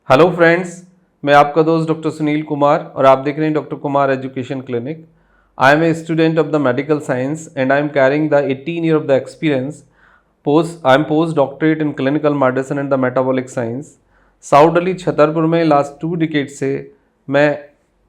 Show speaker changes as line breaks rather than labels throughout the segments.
Hello friends, मैं आपका दोस्त डॉक्टर सुनील कुमार और आप देख रहे हैं doctor Kumar education clinic. I am a student of the medical science and I am carrying the 18 year of the experience I am post doctorate in clinical medicine and the metabolic science. South Delhi Chhatarpur में last 2 decade से मैं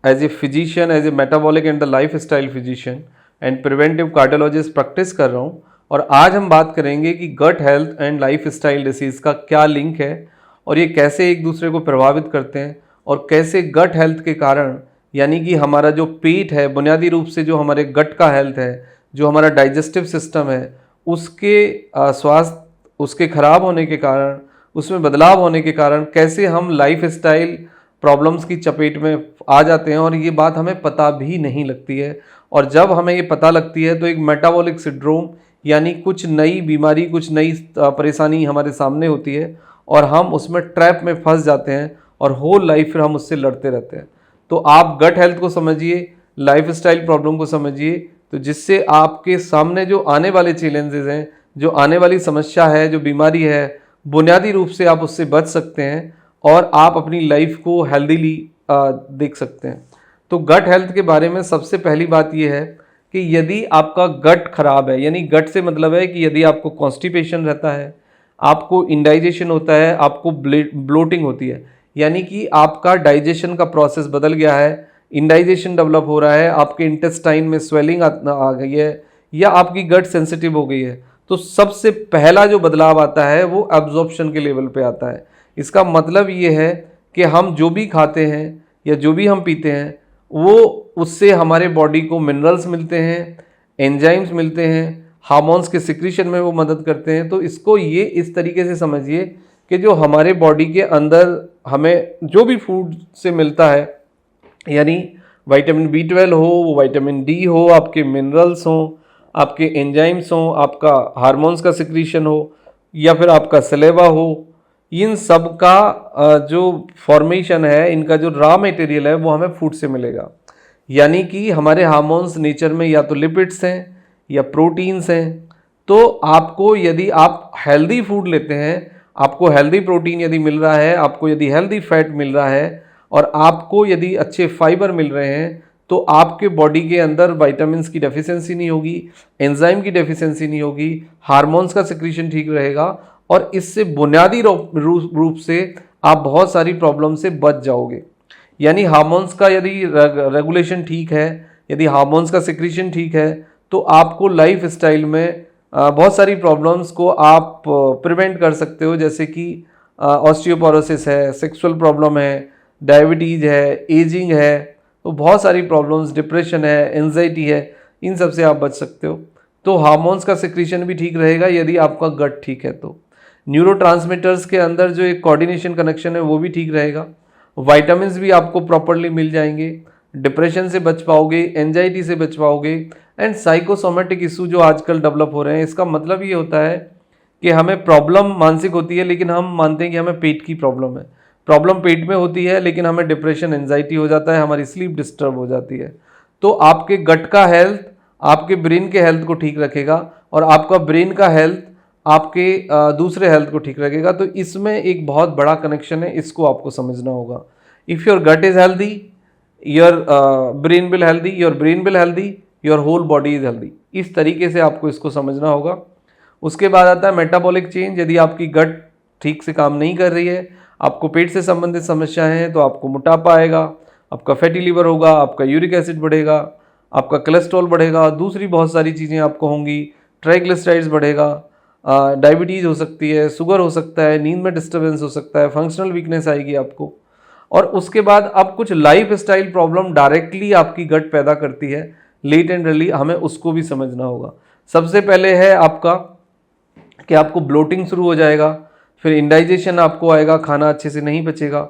as a physician, as a metabolic and the life style physician and preventive cardiologist practice कर रहा हूँ। और आज हम बात करेंगे कि गट health and life style disease का क्या लिंक है और ये कैसे एक दूसरे को प्रभावित करते हैं और कैसे गट हेल्थ के कारण, यानी कि हमारा जो पेट है, बुनियादी रूप से जो हमारे गट का हेल्थ है, जो हमारा डाइजेस्टिव सिस्टम है, उसके स्वास्थ्य, उसके खराब होने के कारण, उसमें बदलाव होने के कारण कैसे हम लाइफ स्टाइल प्रॉब्लम्स की चपेट में आ जाते हैं और ये बात हमें पता भी नहीं लगती है। और जब हमें ये पता लगती है तो एक मेटाबॉलिक सिंड्रोम यानी कुछ नई बीमारी, कुछ नई परेशानी हमारे सामने होती है और हम उसमें ट्रैप में फंस जाते हैं और होल लाइफ फिर हम उससे लड़ते रहते हैं। तो आप गट हेल्थ को समझिए, लाइफ स्टाइल प्रॉब्लम को समझिए, तो जिससे आपके सामने जो आने वाले चैलेंजेस हैं, जो आने वाली समस्या है, जो बीमारी है, बुनियादी रूप से आप उससे बच सकते हैं और आप अपनी लाइफ को हेल्दीली देख सकते हैं। तो गट हेल्थ के बारे में सबसे पहली बात यह है कि यदि आपका गट खराब है, यानी गट से मतलब है कि यदि आपको कॉन्स्टिपेशन रहता है, आपको इंडाइजेशन होता है, आपको ब्लोटिंग होती है, यानी कि आपका डाइजेशन का प्रोसेस बदल गया है, इंडाइजेशन डेवलप हो रहा है, आपके इंटेस्टाइन में स्वेलिंग आ गई है या आपकी गट सेंसिटिव हो गई है, तो सबसे पहला जो बदलाव आता है वो एब्जॉर्प्शन के लेवल पे आता है। इसका मतलब ये है कि हम जो भी खाते हैं या जो भी हम पीते हैं वो उससे हमारे बॉडी को मिनरल्स मिलते हैं, एंजाइम्स मिलते हैं, हार्मोन्स के सिक्रीशन में वो मदद करते हैं। तो इसको ये इस तरीके से समझिए कि जो हमारे बॉडी के अंदर हमें जो भी फूड से मिलता है, यानी विटामिन B12 हो, वो विटामिन D हो, आपके मिनरल्स हों, आपके एंजाइम्स हों, आपका हार्मोन्स का सिक्रीशन हो या फिर आपका सलेवा हो, इन सब का जो फॉर्मेशन है, इनका जो रॉ मटेरियल है वो हमें फूड से मिलेगा। यानी कि हमारे हार्मोन्स नेचर में या तो लिपिड्स हैं या प्रोटीन्स हैं। तो आपको यदि आप हेल्दी फूड लेते हैं, आपको हेल्दी प्रोटीन यदि मिल रहा है, आपको यदि हेल्दी फैट मिल रहा है और आपको यदि अच्छे फाइबर मिल रहे हैं, तो आपके बॉडी के अंदर विटामिन्स की डेफिशिएंसी नहीं होगी, एंजाइम की डेफिशिएंसी नहीं होगी, हार्मोन्स का सिक्रीशन ठीक रहेगा और इससे बुनियादी रूप से आप बहुत सारी प्रॉब्लम से बच जाओगे। यानी हार्मोन्स का यदि रेगुलेशन ठीक है, यदि हार्मोन्स का सिक्रीशन ठीक है, तो आपको लाइफ स्टाइल में बहुत सारी प्रॉब्लम्स को आप प्रिवेंट कर सकते हो, जैसे कि ऑस्टियोपोरोसिस है, सेक्सुअल प्रॉब्लम है, डायबिटीज़ है, एजिंग है, तो बहुत सारी प्रॉब्लम्स, डिप्रेशन है, एंजाइटी है, इन सब से आप बच सकते हो। तो हार्मोन्स का सिक्रीशन भी ठीक रहेगा यदि आपका गट ठीक है। तो न्यूरोट्रांसमीटर्स के अंदर जो एक कोऑर्डिनेशन कनेक्शन है वो भी ठीक रहेगा, विटामिन्स भी आपको प्रॉपरली मिल जाएंगे, डिप्रेशन से बच पाओगे, एंजाइटी से बच पाओगे एंड साइकोसोमेटिक इशू जो आजकल डेवलप हो रहे हैं। इसका मतलब ये होता है कि हमें प्रॉब्लम मानसिक होती है लेकिन हम मानते हैं कि हमें पेट की प्रॉब्लम है, प्रॉब्लम पेट में होती है लेकिन हमें डिप्रेशन, एंजाइटी हो जाता है, हमारी स्लीप डिस्टर्ब हो जाती है। तो आपके गट का हेल्थ आपके ब्रेन के हेल्थ को ठीक रखेगा और आपका ब्रेन का हेल्थ आपके दूसरे हेल्थ को ठीक रखेगा। तो इसमें एक बहुत बड़ा कनेक्शन है, इसको आपको समझना होगा। If your gut is healthy, your brain will healthy, your brain will healthy, your whole body is healthy. इस तरीके से आपको इसको समझना होगा। उसके बाद आता है मेटाबॉलिक चेंज। यदि आपकी गट ठीक से काम नहीं कर रही है, आपको पेट से संबंधित समस्याएं हैं, तो आपको मोटापा आएगा, आपका फैटी लीवर होगा, आपका यूरिक एसिड बढ़ेगा, आपका कोलेस्ट्रॉल बढ़ेगा, दूसरी बहुत सारी चीज़ें आपको होंगी, ट्राइग्लिसराइड्स बढ़ेगा, डायबिटीज़ हो सकती है, शुगर हो सकता है, नींद में डिस्टर्बेंस हो सकता है, फंक्शनल वीकनेस आएगी आपको। और उसके बाद अब कुछ लाइफ स्टाइल प्रॉब्लम डायरेक्टली आपकी गट पैदा करती है, लेट एंड अर्ली, हमें उसको भी समझना होगा। सबसे पहले है आपका कि आपको ब्लोटिंग शुरू हो जाएगा, फिर इंडाइजेशन आपको आएगा, खाना अच्छे से नहीं पचेगा,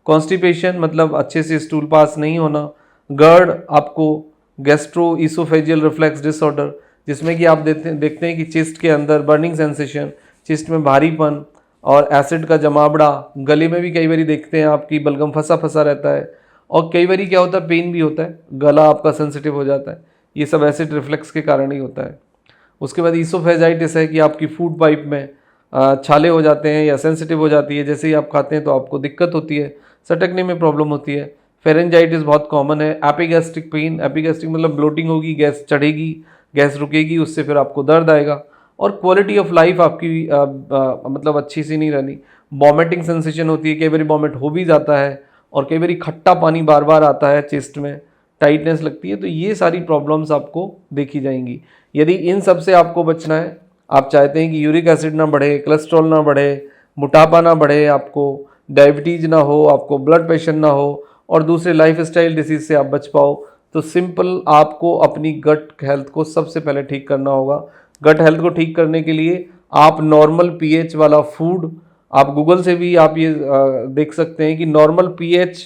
कॉन्स्टिपेशन मतलब अच्छे से स्टूल पास नहीं होना, गर्ड आपको गैस्ट्रो ईसोफेजियल रिफ्लेक्स डिसऑर्डर, जिसमें कि आप देखते हैं कि चेस्ट के अंदर बर्निंग सेंसेशन, चेस्ट में भारीपन और एसिड का जमावड़ा, गले में भी कई बार देखते हैं आपकी बलगम फंसा फंसा रहता है और कई बार क्या होता है, पेन भी होता है, गला आपका सेंसिटिव हो जाता है। ये सब एसिड रिफ्लेक्स के कारण ही होता है। उसके बाद ईसोफेजाइटिस है कि आपकी फूड पाइप में छाले हो जाते हैं या सेंसिटिव हो जाती है, जैसे ही आप खाते हैं तो आपको दिक्कत होती है, सटकने में प्रॉब्लम होती है। फेरेंजाइटिस बहुत कॉमन है। एपिगैस्ट्रिक पेन, एपिगैस्ट्रिक मतलब ब्लोटिंग होगी, गैस चढ़ेगी, गैस रुकेगी, उससे फिर आपको दर्द आएगा और क्वालिटी ऑफ लाइफ आपकी मतलब अच्छी सी नहीं रहनी। वॉमिटिंग सेंसेशन होती है, कई बार वॉमिट हो भी जाता है और कई बार खट्टा पानी बार बार आता है, चेस्ट में टाइटनेस लगती है। तो ये सारी प्रॉब्लम्स आपको देखी जाएंगी। यदि इन सब से आपको बचना है, आप चाहते हैं कि यूरिक एसिड ना बढ़े, कोलेस्ट्रॉल ना बढ़े, मोटापा ना बढ़े, आपको डायबिटीज ना हो, आपको ब्लड प्रेशर ना हो और दूसरे लाइफस्टाइल डिसीज से आप बच पाओ, तो सिंपल आपको अपनी गट हेल्थ को सबसे पहले ठीक करना होगा। गट हेल्थ को ठीक करने के लिए आप नॉर्मल पीएच वाला फूड, आप गूगल से भी आप ये देख सकते हैं कि नॉर्मल पीएच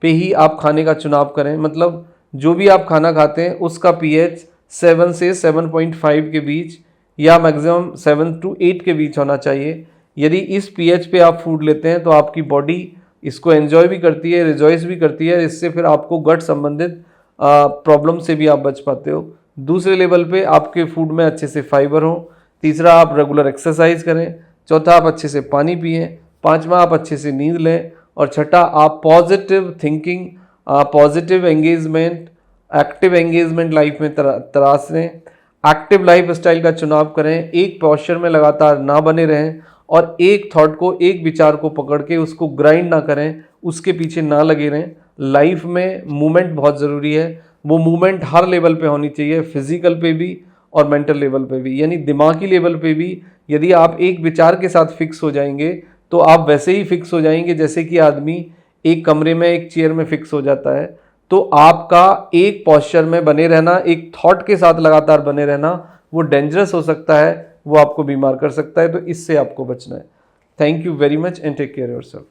पे ही आप खाने का चुनाव करें। मतलब जो भी आप खाना खाते हैं उसका पीएच 7 से 7.5 के बीच या मैक्सिमम 7 to 8 के बीच होना चाहिए। यदि इस पीएच पे आप फूड लेते हैं तो आपकी बॉडी इसको एंजॉय भी करती है, रिजॉइस भी करती है, इससे फिर आपको गट संबंधित प्रॉब्लम से भी आप बच पाते हो। दूसरे लेवल पे आपके फूड में अच्छे से फाइबर हो। तीसरा, आप रेगुलर एक्सरसाइज करें। चौथा, आप अच्छे से पानी पिएं। पांचवा, आप अच्छे से नींद लें। और छठा, आप positive thinking, positive engagement, active engagement life में तराशें। एक्टिव लाइफ स्टाइल का चुनाव करें। एक पोस्चर में लगातार ना बने रहें और एक थॉट को, एक विचार को पकड़ के उसको ग्राइंड ना करें, उसके पीछे ना लगे रहें। लाइफ में मूवमेंट बहुत ज़रूरी है। वो मूवमेंट हर लेवल पे होनी चाहिए, फिजिकल पे भी और मेंटल लेवल पे भी, यानी दिमागी लेवल पे भी। यदि आप एक विचार के साथ फिक्स हो जाएंगे तो आप वैसे ही फिक्स हो जाएंगे जैसे कि आदमी एक कमरे में, एक चेयर में फिक्स हो जाता है। तो आपका एक पोस्चर में बने रहना, एक थॉट के साथ लगातार बने रहना, वो डेंजरस हो सकता है, वो आपको बीमार कर सकता है। तो इससे आपको बचना है। Thank you very much and take care yourself.